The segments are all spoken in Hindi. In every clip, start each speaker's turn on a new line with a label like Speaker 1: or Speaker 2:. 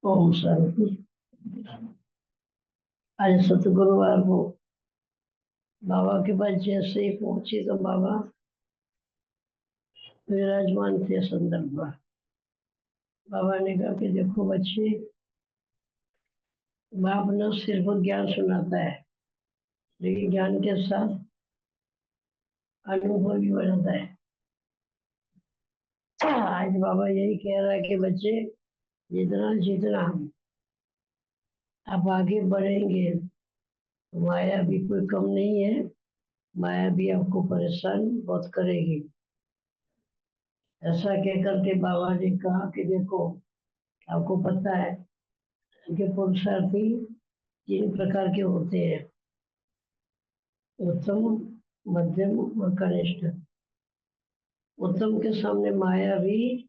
Speaker 1: ओम शांति। आज सतगुरुवार को बाबा के पास जैसे ही पहुंची तो बाबा विराजमान थे संदर्भ में। बाबा ने कहा कि देखो बच्चे, बाप न सिर्फ ज्ञान सुनाता है लेकिन ज्ञान के साथ अनुभव भी बनाता है। आज बाबा यही कह रहा है कि बच्चे, जितना जितना आप आगे बढ़ेंगे, माया भी कोई कम नहीं है। माया भी आपको परेशान बहुत करेगी। ऐसा कह करके बाबा ने कहा कि देखो, आपको पता है कि पुरुषार्थी 3 प्रकार के होते हैं: उत्तम, मध्यम और कनिष्ठ। उत्तम के सामने माया भी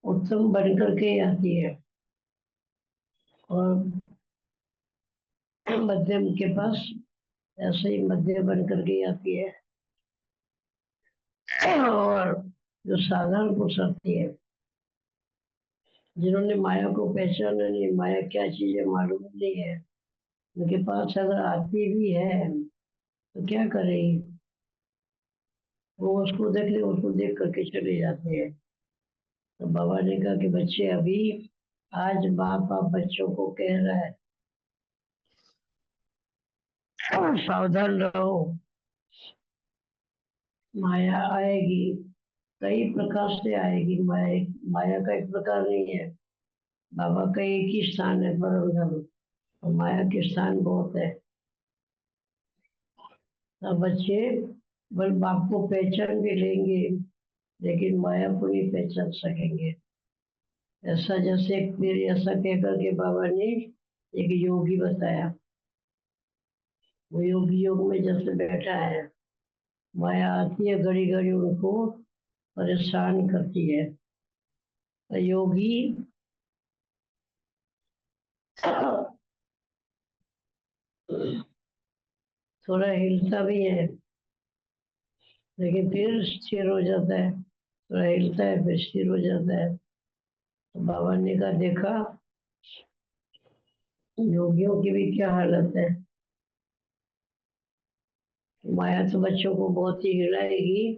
Speaker 1: उत्तम बनकर के आती है और मध्यम के पास ऐसे ही मध्यम बनकर के आती है। और जो साधारण पुरुषार्थी है, जिन्होंने माया को पहचाना नहीं, माया क्या चीज है मालूम नहीं है, उनके पास अगर आती भी है तो क्या करेगी? वो उसको देख करके चले जाते हैं। तो बाबा ने कहा कि बच्चे, अभी आज बाप आप बच्चों को कह रहा है, सावधान रहो, माया आएगी, कई प्रकार से आएगी। माया माया का एक प्रकार नहीं है। बाबा का एक ही स्थान है, परम धाम, और माया के स्थान बहुत है। अब बच्चे बल बाप को पहचान भी लेंगे लेकिन माया को नहीं पहचान सकेंगे। ऐसा जैसे फिर ऐसा कहकर के बाबा ने एक योगी बताया। वो योगी योग में जैसे बैठा है, माया आती है, घड़ी घड़ी उनको परेशान करती है। तो योगी थोड़ा हिलता भी है लेकिन फिर स्थिर हो जाता है। थोड़ा हिलता है फिर स्थिर हो जाता है। तो बाबा ने कहा, देखा योगियों की भी क्या हालत है। माया तो बच्चों को बहुत ही हिलाएगी।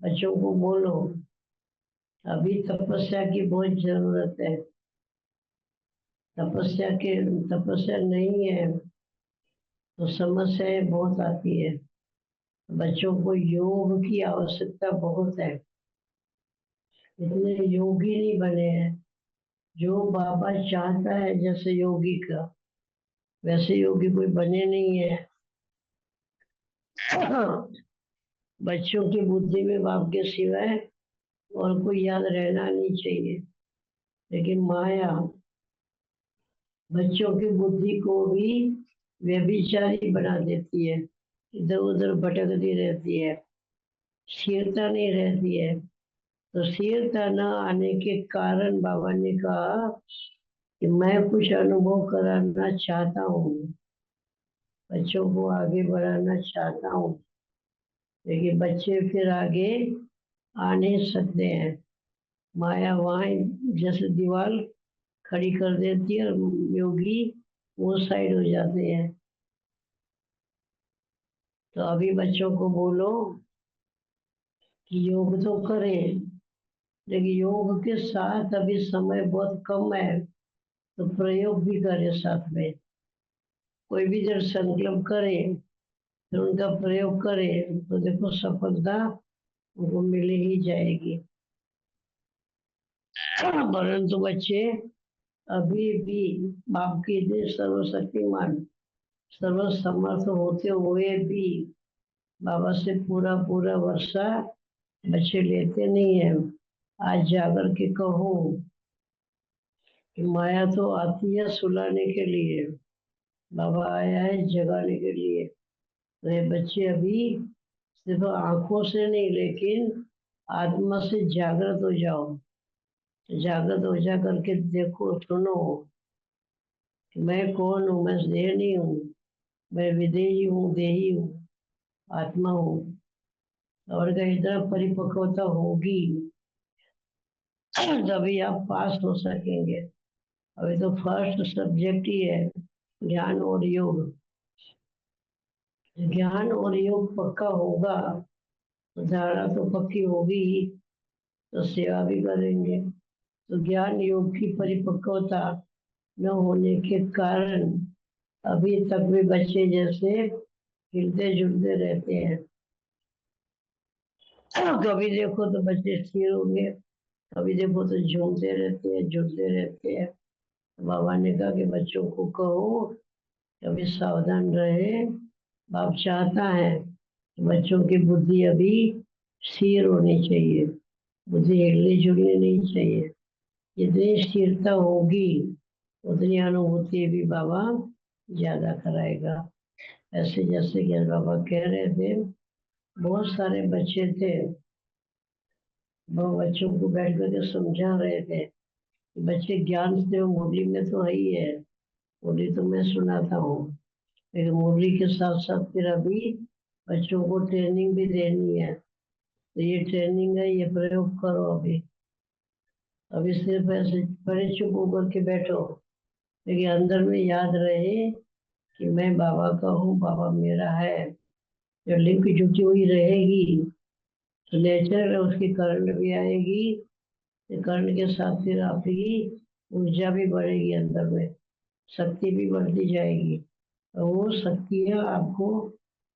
Speaker 1: बच्चों को बोलो, अभी तपस्या की बहुत जरूरत है। तपस्या नहीं है तो समस्याएं बहुत आती है। बच्चों को योग की आवश्यकता बहुत है। इतने योगी नहीं बने हैं। जो बाबा चाहता है जैसे योगी का, वैसे योगी कोई बने नहीं है। बच्चों की बुद्धि में बाप के सिवाय और कोई याद रहना नहीं चाहिए। लेकिन माया बच्चों की बुद्धि को भी व्यभिचारी बना देती है। इधर उधर भटकती रहती है, स्थिरता नहीं रहती है। तो स्थिरता न आने के कारण बाबा ने कहा कि मैं कुछ अनुभव कराना चाहता हूँ, बच्चों को आगे बढ़ाना चाहता हूँ। लेकिन बच्चे फिर आगे आ नहीं सकते हैं। माया वहां जैसे दीवार खड़ी कर देती है और योगी वो साइड हो जाते हैं। तो अभी बच्चों को बोलो कि योग तो करें, लेकिन योग के साथ अभी समय बहुत कम है तो प्रयोग भी करें साथ में। कोई भी जब संकल्प करे तो उनका प्रयोग करे तो देखो सफलता उनको मिल ही जाएगी। परंतु बच्चे अभी भी बाप की दे सर्वशक्तिमान सर्वसमर्थ होते हुए भी बाबा से पूरा पूरा वर्षा बच्चे लेते नहीं है। आज जाकर के कहो कि माया तो आती है सुलाने के लिए, बाबा आया है जगाने के लिए। तो ये बच्चे अभी सिर्फ आंखों से नहीं लेकिन आत्मा से जागृत हो जाओ। जागृत हो जा करके देखो, सुनो कि मैं कौन हूँ। मैं देह नहीं हूँ, मैं विदेही हूँ, देही हूँ, आत्मा हूँ। और अगर इतना परिपक्वता होगी तभी आप पास हो सकेंगे। अभी तो फर्स्ट सब्जेक्ट ही है ज्ञान और योग। ज्ञान और योग पक्का होगा तो धारणा तो पक्की होगी ही, तो सेवा भी करेंगे। तो ज्ञान योग की परिपक्वता न होने के कारण अभी तक भी बच्चे जैसे हिलते जुलते रहते हैं। कभी देखो तो बच्चे स्थिर होंगे, कभी देखो तो झूमते रहते हैं, झूलते रहते हैं। बाबा ने कहा कि बच्चों को कहो कभी सावधान रहे। बाप चाहता है कि बच्चों की बुद्धि अभी स्थिर होनी चाहिए, बुद्धि हिलनी जुलनी नहीं चाहिए। जितनी स्थिरता होगी उतनी अनुभूति भी बाबा ज्यादा कराएगा। ऐसे जैसे कि बाबा कह रहे थे, बहुत सारे बच्चे थे, वो बच्चों को बैठ करके समझा रहे थे। बच्चे ज्ञान से मुरली में तो है ही है, मुरली तो मैं सुनाता हूँ, लेकिन मुरली के साथ साथ फिर अभी बच्चों को ट्रेनिंग भी देनी है। तो ये ट्रेनिंग है, ये प्रयोग करो अभी। अभी सिर्फ ऐसे परे चुप होकर के बैठो, लेकिन अंदर में याद रहे कि मैं बाबा का हूँ, बाबा मेरा है। जो लिंक जुटी हुई रहेगी तो नेचर उसकी करंट भी आएगी, कर्ण के साथ फिर आपकी ऊर्जा भी बढ़ेगी, अंदर में शक्ति भी बढ़ती जाएगी, और वो शक्तियाँ आपको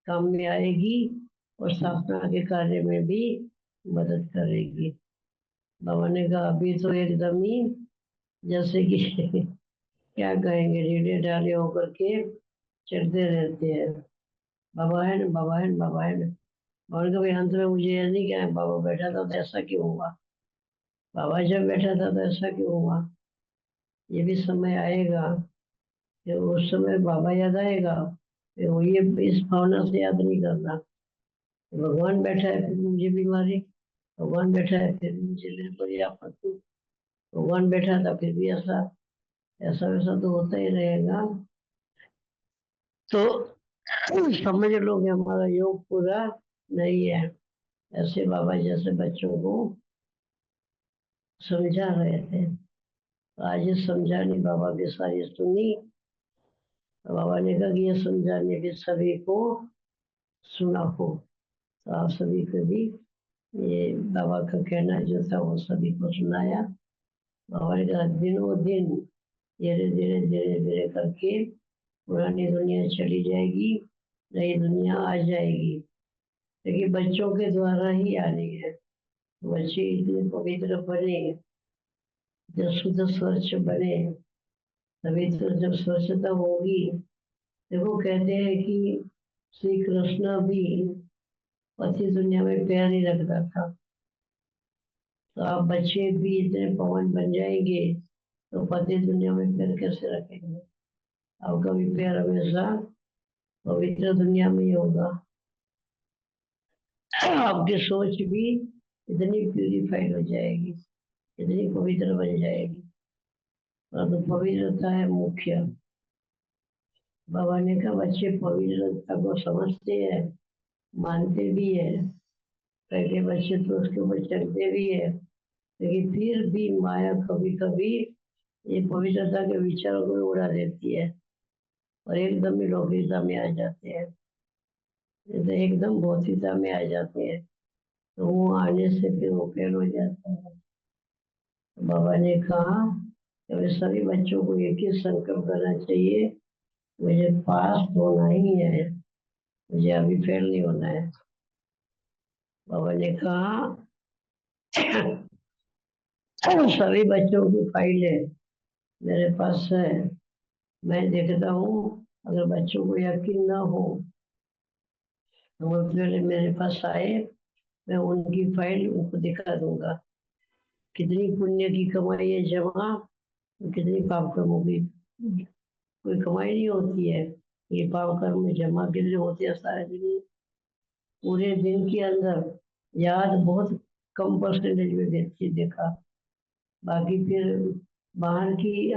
Speaker 1: काम में आएगी और स्थापना के कार्य में भी मदद करेगी। बाबा ने कहा अभी तो एकदम ही जैसे कि क्या कहेंगे, ढीले ढाले होकर के चलते रहते हैं। बाबा है ना, बाबा है ना, बाबा है ना। और कभी अंत में मुझे ये नहीं कहना बाबा बैठा था तो ऐसा क्यों हुआ, बाबा जब बैठा था तो ऐसा क्यों हुआ। ये भी समय आएगा कि उस समय बाबा याद आएगा, फिर वो ये इस भावना से याद नहीं करना। भगवान बैठा है फिर मुझे बीमारी, भगवान बैठा है फिर मुझे कोई आपत्ति, भगवान बैठा था फिर भी ऐसा, ऐसा वैसा तो होता ही रहेगा। तो समझ लो कि हमारा योग पूरा नहीं है। ऐसे बाबा जैसे बच्चों को समझा रहे थे, तो आज ये समझाने बाबा की सारी सुनी, तो बाबा ने कहा कि ये समझाने के सभी को सुना हो। तो आप सभी को भी ये बाबा का कहना जो था वो सभी को सुनाया। बाबा ने कहा दिनों दिन धीरे धीरे धीरे धीरे करके पुरानी दुनिया चली जाएगी, नई दुनिया आ जाएगी, लेकिन बच्चों के द्वारा ही आ रही है। बच्चे इतने पवित्र बने, जब शुद्ध स्वच्छ बने, तभी तो जब स्वच्छता होगी। देखो कहते हैं कि श्री कृष्ण भी पति दुनिया में पैर नहीं रखता था, तो आप बच्चे भी इतने पवन बन जाएंगे तो पति दुनिया में पैर कैसे रखेंगे। आपका भी पैर हमेशा पवित्र दुनिया में ही होगा। आपकी सोच भी इतनी प्यूरिफाइड हो जाएगी, इतनी पवित्र बन जाएगी। परंतु पवित्रता है मुख्य। बाबा ने कहा बच्चे पवित्रता को समझते हैं, मानते भी है, पहले बच्चे तो उसके ऊपर चलते भी है, लेकिन फिर भी माया कभी कभी ये पवित्रता के विचारों को उड़ा देती है और एकदम ही लौकिकता में आ जाते हैं, तो एकदम भौतिकता में आ जाते हैं। तो वो आने से फिर वो फेल हो जाता है। तो बाबा ने कहा कि वे सभी बच्चों को एक ही संकल्प करना चाहिए, मुझे पास होना ही है, मुझे अभी फेल नहीं होना है। बाबा ने कहा सभी बच्चों की फाइलें मेरे पास है, मैं देखता हूँ। अगर बच्चों को यकीन ना हो तो वो पहले मेरे पास आए, मैं उनकी फाइल उनको दिखा दूंगा। कितनी पुण्य की कमाई है जमा, कितनी पाप कर्मों की कोई कमाई नहीं होती है। ये पाप कर्म जमा के लिए होते हैं सारे दिन, पूरे दिन के अंदर याद बहुत कम परसेंटेज में देती देखा। बाकी फिर बाहर की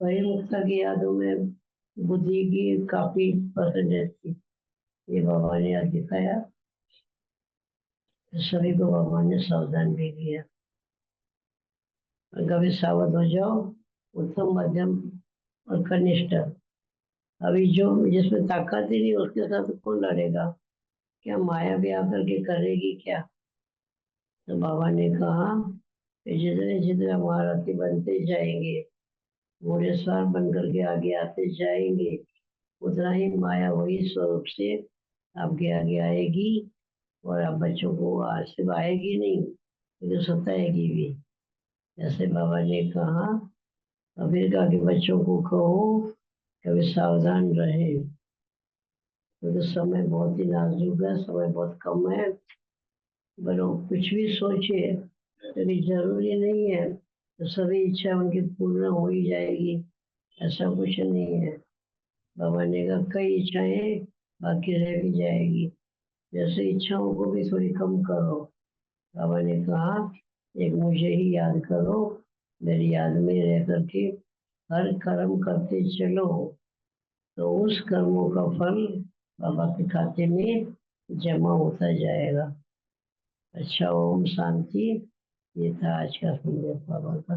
Speaker 1: परिमुखता की यादों में बुद्धि की काफी परसेंटेज थी। ये बाबा ने आज दिखाया, सभी को बाबा ने सावधान भी किया। कभी सावध हो जाओ, उत्तम, मध्यम और कनिष्ठ। अभी जो जिसमें ताकत ही नहीं उसके साथ कौन लड़ेगा? क्या माया भी आकर के करेगी क्या? तो बाबा ने कहा कि जितने जितने महारथी बनते जाएंगे, घोड़ेसवार बन करके आगे आते जाएंगे, उतना ही माया वही स्वरूप से आपके आगे आएगी। और आप बच्चों को आज सिर्फ आएगी नहीं, लेकिन सताएगी भी। जैसे बाबा ने कहा, और फिर कहा कि बच्चों को कहो कभी सावधान रहे, क्योंकि समय बहुत ही नाजुक है, समय बहुत कम है। बनो कुछ भी सोचे लेकिन जरूरी नहीं है तो सभी इच्छा उनकी पूर्ण हो ही जाएगी, ऐसा कुछ नहीं है। बाबा ने कहा कई इच्छाएं बाकी रह भी जाएगी, जैसे इच्छाओं को भी थोड़ी कम करो। बाबा ने कहा एक मुझे ही याद करो, मेरी याद में रह करके हर कर्म करते चलो, तो उस कर्मों का फल बाबा के खाते में जमा होता जाएगा। अच्छा, ओम शांति। ये था आज का संदेश बाबा का।